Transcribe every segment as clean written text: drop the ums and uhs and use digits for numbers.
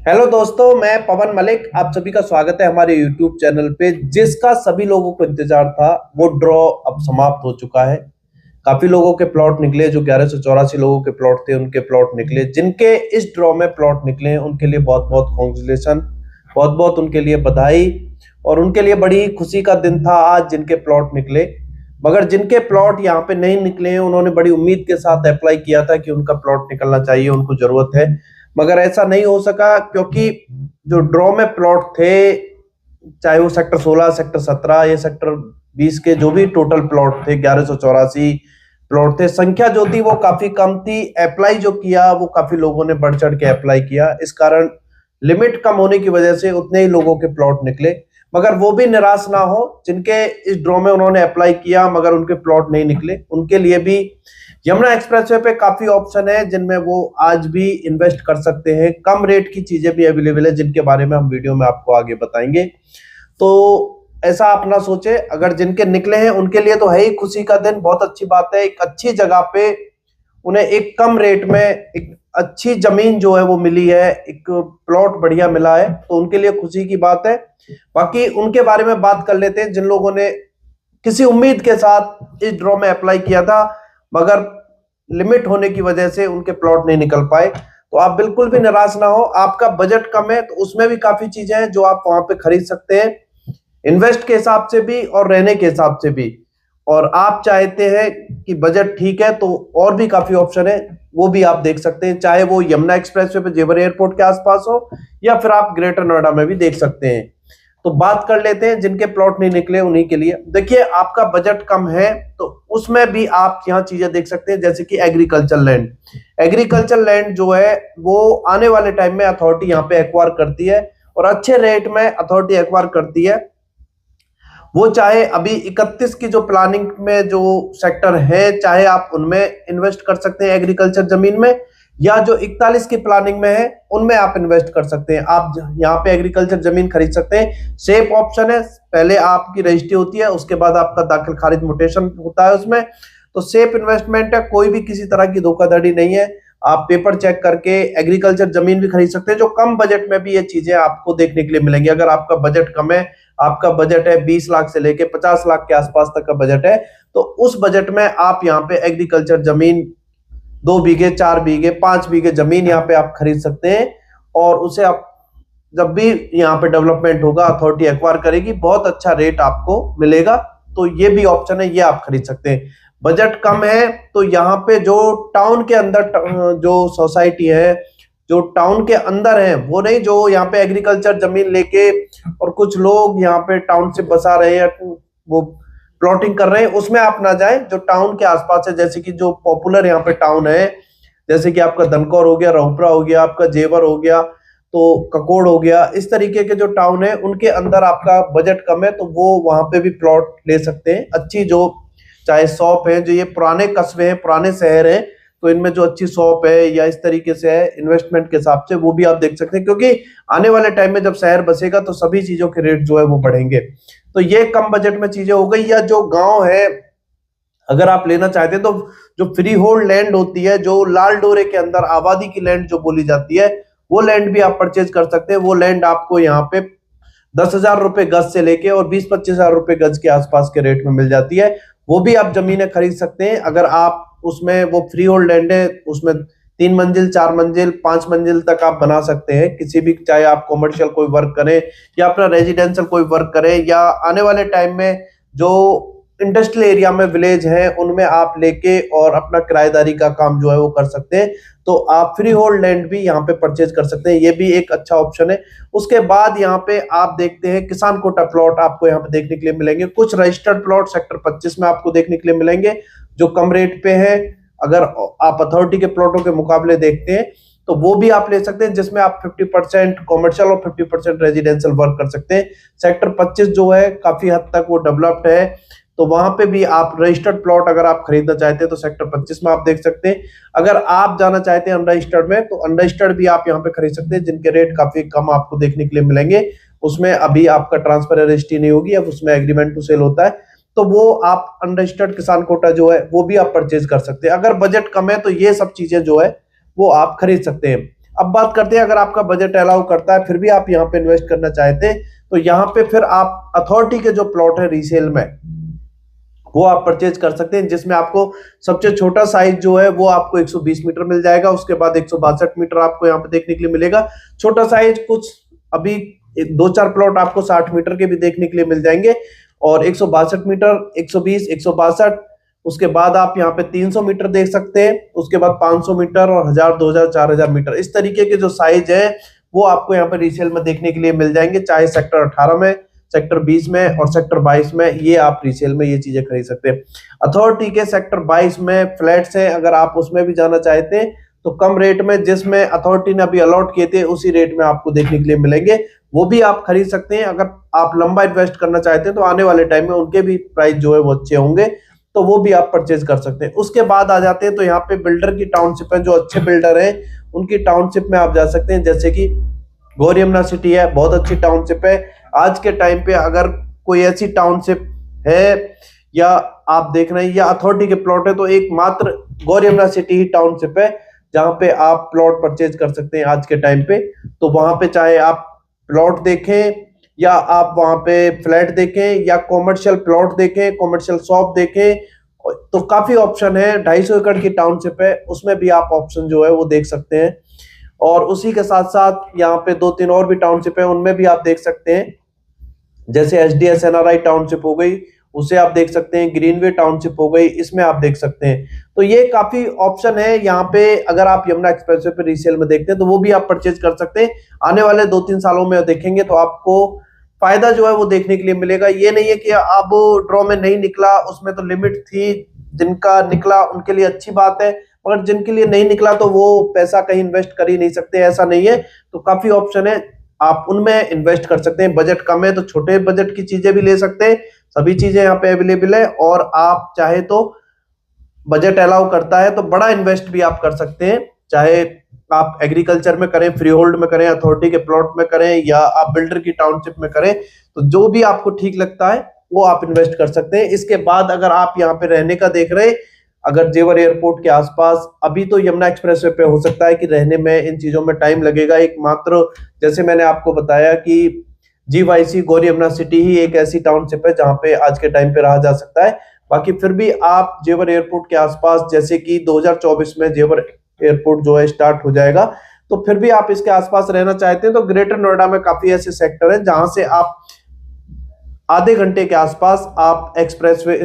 Hello दोस्तों, मैं पवन मलिक। आप सभी का स्वागत है हमारे YouTube चैनल पे। जिसका सभी लोगों को इंतजार था वो ड्रॉ अब समाप्त हो चुका है। काफी लोगों के प्लॉट निकले, जो 1184 लोगों के प्लॉट थे उनके प्लॉट निकले। जिनके इस ड्रॉ में प्लॉट निकले हैं उनके लिए बहुत बहुत कॉन्ग्रेचुलेशन, बहुत बहुत उनके लिए बधाई। और उनके लिए बड़ी खुशी का दिन था आज जिनके प्लॉट निकले। मगर जिनके प्लॉट यहाँ पे नहीं निकले हैं उन्होंने बड़ी उम्मीद के साथ अप्लाई किया था कि उनका प्लॉट निकलना चाहिए, उनको जरूरत है। मगर ऐसा नहीं हो सका क्योंकि जो ड्रॉ में प्लॉट थे, चाहे वो सेक्टर 16, सेक्टर 17 या सेक्टर 20 के जो भी टोटल प्लॉट थे, 1184 प्लॉट थे, संख्या जो थी वो काफी कम थी। अप्लाई जो किया वो काफी लोगों ने बढ़ चढ़ के अप्लाई किया। इस कारण लिमिट कम होने की वजह से उतने ही लोगों के प्लॉट निकले। मगर वो भी निराश ना हो जिनके इस ड्रॉ में उन्होंने अप्लाई किया मगर उनके प्लॉट नहीं निकले। उनके लिए भी यमुना एक्सप्रेसवे पे काफी ऑप्शन है जिनमें वो आज भी इन्वेस्ट कर सकते हैं। कम रेट की चीजें भी अवेलेबल है जिनके बारे में हम वीडियो में आपको आगे बताएंगे। तो ऐसा आप ना सोचे, अगर जिनके निकले हैं उनके लिए तो है ही खुशी का दिन, बहुत अच्छी बात है। एक अच्छी जगह पे उन्हें एक कम रेट में एक अच्छी जमीन जो है वो मिली है, एक प्लॉट बढ़िया मिला है, तो उनके लिए खुशी की बात है। बाकी उनके बारे में बात कर लेते हैं जिन लोगों ने किसी उम्मीद के साथ इस ड्रॉ में अप्लाई किया था मगर लिमिट होने की वजह से उनके प्लॉट नहीं निकल पाए। तो आप बिल्कुल भी निराश ना हो। आपका बजट कम है तो उसमें भी काफी चीजें हैं जो आप वहां पे खरीद सकते हैं, इन्वेस्ट के हिसाब से भी और रहने के हिसाब से भी। और आप चाहते हैं कि बजट ठीक है तो और भी काफी ऑप्शन है, वो भी आप देख सकते हैं। चाहे वो यमुना एक्सप्रेसवे पे जेवर एयरपोर्ट के आसपास हो या फिर आप ग्रेटर नोएडा में भी देख सकते हैं। तो बात कर लेते हैं जिनके प्लॉट नहीं निकले उन्हीं के लिए। देखिए, आपका बजट कम है तो उसमें भी आप यहाँ चीजें देख सकते हैं, जैसे कि एग्रीकल्चर लैंड। एग्रीकल्चर लैंड जो है वो आने वाले टाइम में अथॉरिटी यहाँ पे एक्वायर करती है और अच्छे रेट में अथॉरिटी एक्वायर करती है। वो चाहे अभी 31 की जो प्लानिंग में जो सेक्टर है, चाहे आप उनमें इन्वेस्ट कर सकते हैं एग्रीकल्चर जमीन में, या जो 41 की प्लानिंग में है उनमें आप इन्वेस्ट कर सकते हैं। आप यहाँ पे एग्रीकल्चर जमीन खरीद सकते हैं। सेफ ऑप्शन है, पहले आपकी रजिस्ट्री होती है, उसके बाद आपका दाखिल खारिज म्यूटेशन होता है उसमें। तो सेफ इन्वेस्टमेंट है, कोई भी किसी तरह की धोखाधड़ी नहीं है। आप पेपर चेक करके एग्रीकल्चर जमीन भी खरीद सकते हैं। जो कम बजट में भी ये चीजें आपको देखने के लिए मिलेंगी। अगर आपका बजट कम है, आपका बजट है 20 लाख से लेके 50 लाख के आसपास तक का बजट है, तो उस बजट में आप यहाँ पे एग्रीकल्चर जमीन 2 बीघे, 4 बीघे, 5 बीघे जमीन यहाँ पे आप खरीद सकते हैं। और उसे आप जब भी यहाँ पे डेवलपमेंट होगा, अथॉरिटी एक्वायर करेगी, बहुत अच्छा रेट आपको मिलेगा। तो ये भी ऑप्शन है, ये आप खरीद सकते हैं। बजट कम है तो यहाँ पे जो टाउन के अंदर जो सोसाइटी है, जो टाउन के अंदर है, वो नहीं जो यहाँ पे एग्रीकल्चर जमीन लेके और कुछ लोग यहाँ पे टाउन से बसा रहे हैं, वो प्लॉटिंग कर रहे हैं, उसमें आप ना जाएं। जो टाउन के आसपास है, जैसे कि जो पॉपुलर यहाँ पे टाउन है, जैसे कि आपका धनकौर हो गया, रहुपरा हो गया, आपका जेवर हो गया, तो ककोड़ हो गया, इस तरीके के जो टाउन है उनके अंदर आपका बजट कम है तो वो वहां पे भी प्लॉट ले सकते हैं। अच्छी जो चाहे शॉप है, जो ये पुराने कस्बे हैं, पुराने शहर हैं, तो इनमें जो अच्छी शॉप है या इस तरीके से है इन्वेस्टमेंट के हिसाब से, वो भी आप देख सकते हैं। क्योंकि आने वाले टाइम में जब शहर बसेगा तो सभी चीजों के रेट जो है वो बढ़ेंगे। तो ये कम बजट में चीजें हो गई। या जो गांव है, अगर आप लेना चाहते हैं तो जो फ्री होल्ड लैंड होती है, जो लाल डोरे के अंदर आबादी की लैंड जो बोली जाती है, वो लैंड भी आप परचेज कर सकते हैं। वो लैंड आपको यहाँ पे 10,000 रुपए गज से लेके और 20-25 हजार रुपए गज के आसपास के रेट में मिल जाती है। वो भी आप जमीनें खरीद सकते हैं। अगर आप उसमें, वो फ्री होल्ड लैंड है, उसमें 3 मंजिल, 4 मंजिल, 5 मंजिल तक आप बना सकते हैं किसी भी, चाहे आप कॉमर्शियल कोई वर्क करें या अपना रेजिडेंशियल कोई वर्क करें, या आने वाले टाइम में जो इंडस्ट्रियल एरिया में विलेज है उनमें आप लेके और अपना किराएदारी का काम जो है वो कर सकते हैं। तो आप फ्री होल्ड लैंड भी यहाँ पे परचेज कर सकते हैं, ये भी एक अच्छा ऑप्शन है। उसके बाद यहाँ पे आप देखते हैं किसान कोटा प्लॉट आपको यहाँ पे देखने के लिए मिलेंगे। कुछ रजिस्टर्ड प्लॉट सेक्टर 25 में आपको देखने के लिए मिलेंगे जो कम रेट पे है। अगर आप अथॉरिटी के प्लॉटों के मुकाबले देखते हैं तो वो भी आप ले सकते हैं, जिसमें आप 50% कॉमर्शियल और 50% रेजिडेंशियल वर्क कर सकते हैं। सेक्टर 25 जो है काफी हद तक वो डेवलप्ड है, तो वहां पे भी आप रजिस्टर्ड प्लॉट अगर आप खरीदना चाहते हैं तो सेक्टर 25 में आप देख सकते हैं। अगर आप जाना चाहते हैं अनरजिस्टर्ड में, तो अनरजिस्टर्ड भी आप यहाँ पे खरीद सकते हैं, जिनके रेट काफी कम आपको देखने के लिए मिलेंगे। उसमें अभी आपका ट्रांसफर रजिस्ट्री नहीं होगी, अब उसमें एग्रीमेंट टू सेल होता है, तो वो आप अनरजिस्टर्ड किसान कोटा जो है वो भी आप परचेज कर सकते हैं। अगर बजट कम है तो ये सब चीजें जो है वो आप खरीद सकते हैं। अब बात करते हैं, अगर आपका बजट अलाउ करता है फिर भी आप यहाँ पे इन्वेस्ट करना चाहते हैं तो यहाँ पे फिर आप अथॉरिटी के जो प्लॉट है रीसेल में वो आप परचेज कर सकते हैं, जिसमें आपको सबसे छोटा साइज जो है वो आपको 120 मीटर मिल जाएगा। उसके बाद 162 मीटर आपको यहाँ पे देखने के लिए मिलेगा। छोटा साइज कुछ अभी 2-4 प्लॉट आपको 60 मीटर के भी देखने के लिए मिल जाएंगे, और 162 मीटर, 120, 162, उसके बाद आप यहाँ पे 300 मीटर देख सकते हैं, उसके बाद 500 मीटर और 1000, 2000, 4000 मीटर, इस तरीके के जो साइज है वो आपको यहाँ पे रीसेल में देखने के लिए मिल जाएंगे, चाहे सेक्टर 18 में, सेक्टर 20 में और सेक्टर 22 में, ये आप रीसेल में ये चीजें खरीद सकते हैं। अथॉरिटी के सेक्टर 22 में फ्लैट्स हैं, अगर आप उसमें भी जाना चाहते हैं तो कम रेट में, जिसमें अथॉरिटी ने अभी अलॉट किए थे उसी रेट में आपको देखने के लिए मिलेंगे, वो भी आप खरीद सकते हैं। अगर आप लंबा इन्वेस्ट करना चाहते हैं तो आने वाले टाइम में उनके भी प्राइस जो है वो अच्छे होंगे, तो वो भी आप परचेज कर सकते हैं। उसके बाद आ जाते हैं तो यहाँ पे बिल्डर की टाउनशिप है, जो अच्छे बिल्डर हैं उनकी टाउनशिप में आप जा सकते हैं, जैसे कि गौर यमुना सिटी है, बहुत अच्छी टाउनशिप है। आज के टाइम पे अगर कोई ऐसी टाउनशिप है या आप देख रहे हैं या अथॉरिटी के प्लॉट है तो एकमात्र गौर यमुना सिटी ही टाउनशिप है जहां पे आप प्लॉट परचेज कर सकते हैं आज के टाइम पे। तो वहां पे चाहे आप प्लॉट देखें या आप वहां पे फ्लैट देखें या कॉमर्शियल प्लॉट देखें, कॉमर्शियल शॉप देखें, तो काफी ऑप्शन है। 250 एकड़ की टाउनशिप है, उसमें भी आप ऑप्शन जो है वो देख सकते हैं। और उसी के साथ साथ यहाँ पे 2-3 और भी टाउनशिप है, उनमें भी आप देख सकते हैं, जैसे एचडीएस एनआरआई टाउनशिप हो गई, उसे आप देख सकते हैं, ग्रीनवे टाउनशिप हो गई, इसमें आप देख सकते हैं। तो ये काफी ऑप्शन है यहाँ पे। अगर आप यमुना एक्सप्रेसवे पे रीसेल में देखते हैं तो वो भी आप परचेज कर सकते हैं। आने वाले 2-3 सालों में देखेंगे तो आपको फायदा जो है वो देखने के लिए मिलेगा। ये नहीं है कि अब ड्रॉ में नहीं निकला, उसमें तो लिमिट थी, जिनका निकला उनके लिए अच्छी बात है, मगर जिनके लिए नहीं निकला तो वो पैसा कहीं इन्वेस्ट कर ही नहीं सकते, ऐसा नहीं है। तो काफी ऑप्शन है, आप उनमें इन्वेस्ट कर सकते हैं। बजट कम है तो छोटे बजट की चीजें भी ले सकते हैं, सभी चीजें यहाँ पे अवेलेबल है। और आप चाहे तो बजट अलाउ करता है तो बड़ा इन्वेस्ट भी आप कर सकते हैं, चाहे आप एग्रीकल्चर में करें, फ्री होल्ड में करें, अथॉरिटी के प्लॉट में करें, या आप बिल्डर की टाउनशिप में करें, तो जो भी आपको ठीक लगता है वो आप इन्वेस्ट कर सकते हैं। इसके बाद अगर आप यहाँ पे रहने का देख रहे हैं, अगर जेवर एयरपोर्ट के आसपास, अभी तो यमुना एक्सप्रेसवे पे हो सकता है कि रहने में इन चीजों में टाइम लगेगा, एक मात्र जैसे मैंने आपको बताया कि जीवाईसी गौर यमुना सिटी ही एक ऐसी टाउनशिप है जहां पे आज के टाइम पे रहा जा सकता है। बाकी फिर भी आप जेवर एयरपोर्ट के आसपास, जैसे कि 2024 में जेवर एयरपोर्ट जो है स्टार्ट हो जाएगा, तो फिर भी आप इसके आसपास रहना चाहते हैं तो ग्रेटर नोएडा में काफी ऐसे सेक्टर हैं जहां से आप आधे घंटे के आसपास आप एक्सप्रेसवे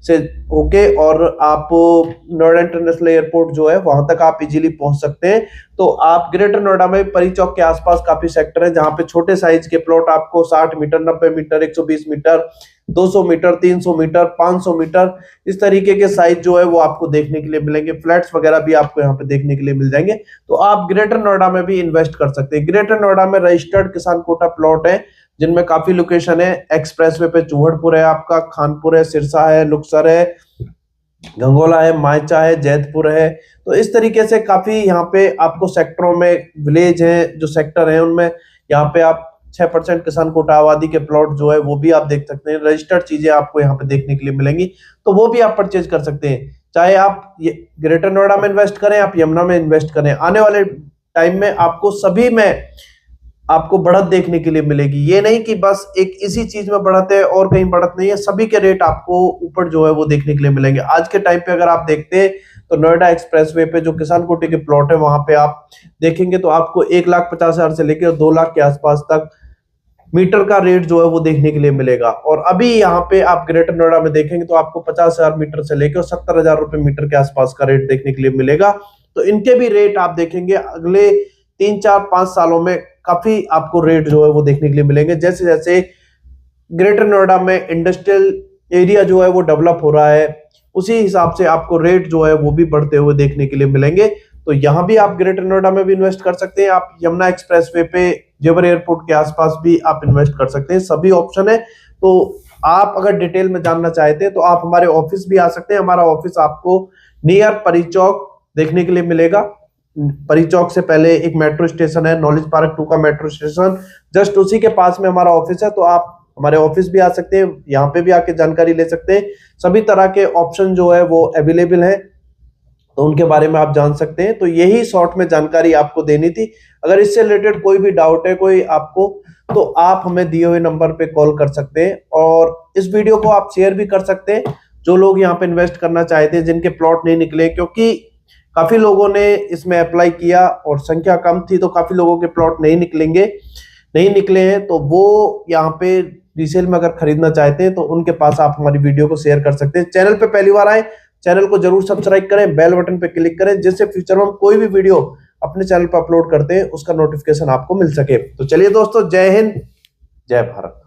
से होके और आप नोएडा इंटरनेशनल एयरपोर्ट जो है वहां तक आप इजीली पहुंच सकते हैं। तो आप ग्रेटर नोएडा में परी चौक के आसपास काफी सेक्टर है जहां पे छोटे साइज के प्लॉट आपको 60 metre, 90 metre, 120 metre, 200 metre, 300 metre, 500 metre, इस तरीके के साइज जो है वो आपको देखने के लिए मिलेंगे। फ्लैट्स वगैरह भी आपको यहाँ पे देखने के लिए मिल जाएंगे। तो आप ग्रेटर नोएडा में भी इन्वेस्ट कर सकते हैं। ग्रेटर नोएडा में रजिस्टर्ड किसान कोटा प्लॉट है जिनमें काफी लोकेशन है। एक्सप्रेसवे पे चूहड़पुर है, आपका खानपुर है, सिरसा है, लुक्सर है, गंगोला है, मायचा है, जैतपुर है। तो इस तरीके से काफी यहाँ पे आपको सेक्टरों में, विलेज है जो सेक्टर है उनमें यहाँ पे आप 6% किसान कोटा आबादी के प्लॉट जो है वो भी आप देख सकते हैं। रजिस्टर्ड चीजें आपको यहाँ पे देखने के लिए मिलेंगी, तो वो भी आप परचेज कर सकते हैं। चाहे आप ये ग्रेटर नोएडा में इन्वेस्ट करें, आप यमुना में इन्वेस्ट करें, आने वाले टाइम में आपको सभी में आपको बढ़त देखने के लिए मिलेगी। ये नहीं कि बस एक इसी चीज में बढ़त है और कहीं बढ़त नहीं है, सभी के रेट आपको ऊपर जो है वो देखने के लिए मिलेंगे। आज के टाइम पे अगर आप देखते हैं तो नोएडा एक्सप्रेसवे पे जो किसान कोटे के प्लॉट है वहां पे आप देखेंगे तो आपको 1,50,000 से लेकर 2 लाख के आसपास तक मीटर का रेट जो है वो देखने के लिए मिलेगा। और अभी यहाँ पे आप ग्रेटर नोएडा में देखेंगे तो आपको 50,000 मीटर से लेकर 70,000 रुपए मीटर के आसपास का रेट देखने के लिए मिलेगा। तो इनके भी रेट आप देखेंगे अगले 3-4-5 सालों में काफी आपको रेट जो है वो देखने के लिए मिलेंगे। जैसे जैसे ग्रेटर नोएडा में इंडस्ट्रियल एरिया जो है वो डेवलप हो रहा है, उसी हिसाब से आपको रेट जो है वो भी बढ़ते हुए देखने के लिए मिलेंगे। तो यहाँ भी आप ग्रेटर नोएडा में भी इन्वेस्ट कर सकते हैं, आप यमुना एक्सप्रेसवे पे जेवर एयरपोर्ट के आसपास भी आप इन्वेस्ट कर सकते हैं, सभी ऑप्शन है। तो आप अगर डिटेल में जानना चाहते हैं तो आप हमारे ऑफिस भी आ सकते हैं। हमारा ऑफिस आपको नियर परी चौक देखने के लिए मिलेगा। परी चौक से पहले एक मेट्रो स्टेशन है, नॉलेज पार्क 2 का मेट्रो स्टेशन, जस्ट उसी के पास में हमारा ऑफिस है। तो आप हमारे ऑफिस भी आ सकते हैं, यहाँ पे भी आके जानकारी ले सकते हैं। सभी तरह के ऑप्शन जो है वो अवेलेबल है। तो उनके बारे में आप जान सकते हैं। तो यही शॉर्ट में जानकारी आपको देनी थी। अगर इससे रिलेटेड कोई भी डाउट है कोई आपको, तो आप हमें दिए हुए नंबर पे कॉल कर सकते हैं और इस वीडियो को आप शेयर भी कर सकते हैं जो लोग यहाँ पे इन्वेस्ट करना चाहते हैं, जिनके प्लॉट नहीं निकले, क्योंकि काफी लोगों ने इसमें अप्लाई किया और संख्या कम थी, तो काफी लोगों के प्लॉट नहीं निकले हैं। तो वो यहाँ पे रीसेल में अगर खरीदना चाहते हैं तो उनके पास आप हमारी वीडियो को शेयर कर सकते हैं। चैनल पे पहली बार आए, चैनल को जरूर सब्सक्राइब करें, बेल बटन पे क्लिक करें, जिससे फ्यूचर में हम कोई भी वीडियो अपने चैनल पर अपलोड करते हैं उसका नोटिफिकेशन आपको मिल सके। तो चलिए दोस्तों, जय हिंद, जय भारत।